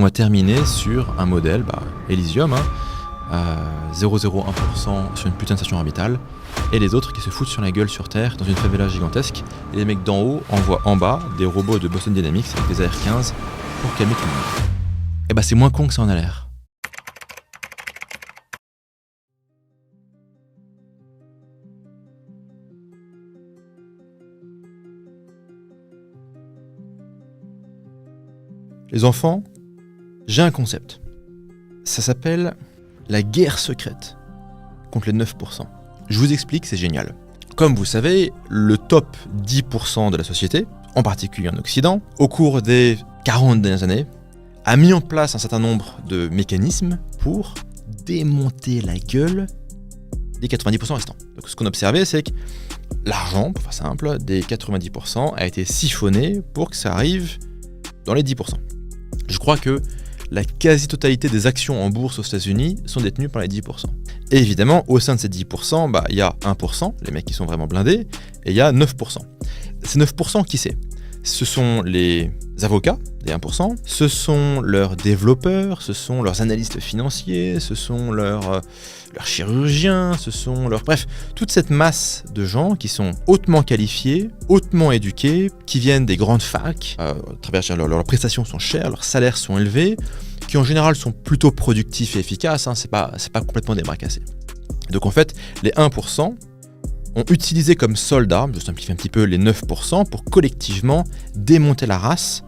On va terminer sur un modèle, Elysium, 0,01% sur une putain de station orbitale, et les autres qui se foutent sur la gueule sur Terre dans une favela gigantesque, et les mecs d'en haut envoient en bas des robots de Boston Dynamics avec des AR-15 pour calmer tout le monde. Et c'est moins con que ça en a l'air. Les enfants, j'ai un concept. Ça s'appelle la guerre secrète contre les 9%. Je vous explique, c'est génial. Comme vous savez, le top 10% de la société, en particulier en Occident, au cours des 40 dernières années, a mis en place un certain nombre de mécanismes pour démonter la gueule des 90% restants. Donc ce qu'on observait, c'est que l'argent, pour faire simple, des 90% a été siphonné pour que ça arrive dans les 10%. Je crois que la quasi-totalité des actions en bourse aux États-Unis sont détenues par les 10%. Et évidemment, au sein de ces 10%, il y a 1%, les mecs qui sont vraiment blindés, et il y a 9%. Ces 9%, qui c'est ? Ce sont les avocats, des 1%, ce sont leurs développeurs, ce sont leurs analystes financiers, ce sont leurs chirurgiens, ce sont leurs... Bref, toute cette masse de gens qui sont hautement qualifiés, hautement éduqués, qui viennent des grandes facs, leurs prestations sont chères, leurs salaires sont élevés, qui en général sont plutôt productifs et efficaces, c'est pas complètement des bras cassés. Donc en fait, les 1% ont utilisé comme soldats, je simplifie un petit peu, les 9% pour collectivement démonter la race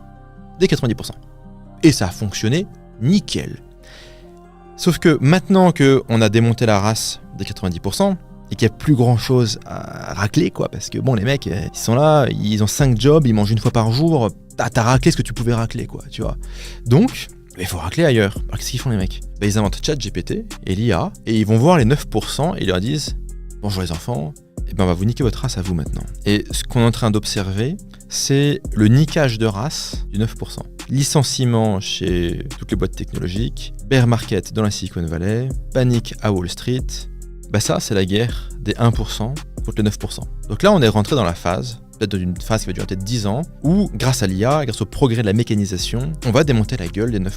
des 90%. Et ça a fonctionné nickel. Sauf que maintenant qu'on a démonté la race des 90% et qu'il n'y a plus grand chose à racler, parce que les mecs, ils sont là, ils ont 5 jobs, ils mangent une fois par jour, t'as raclé ce que tu pouvais racler, tu vois. Donc, il faut racler ailleurs. Alors qu'est-ce qu'ils font les mecs ? Ils inventent ChatGPT et l'IA et ils vont voir les 9% et ils leur disent « Bonjour les enfants, on va vous niquer votre race à vous maintenant. » Et ce qu'on est en train d'observer, c'est le niquage de race du 9%. Licenciement chez toutes les boîtes technologiques, bear market dans la Silicon Valley, panique à Wall Street. Ça, c'est la guerre des 1% contre les 9%. Donc là, on est rentré dans la phase, peut-être dans une phase qui va durer peut-être 10 ans, où grâce à l'IA, grâce au progrès de la mécanisation, on va démonter la gueule des 9%.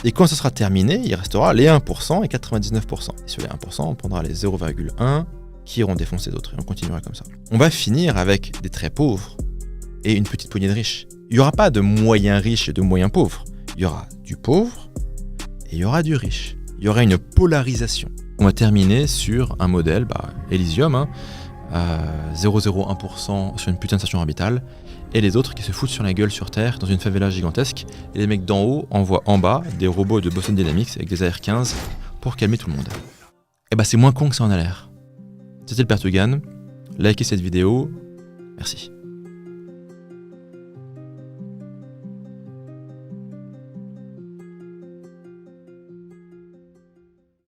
Et quand ça sera terminé, il restera les 1% et 99%. Et sur les 1%, on prendra les 0,1 qui iront défoncer d'autres, et on continuera comme ça. On va finir avec des très pauvres et une petite poignée de riches. Il n'y aura pas de moyens riches et de moyens pauvres. Il y aura du pauvre et il y aura du riche. Il y aura une polarisation. On va terminer sur un modèle, Elysium, 0,01% sur une putain de station orbitale, et les autres qui se foutent sur la gueule sur Terre dans une favela gigantesque, et les mecs d'en haut envoient en bas des robots de Boston Dynamics avec des AR-15 pour calmer tout le monde. Et c'est moins con que ça en a l'air. C'était le Père Tugan, likez cette vidéo, merci.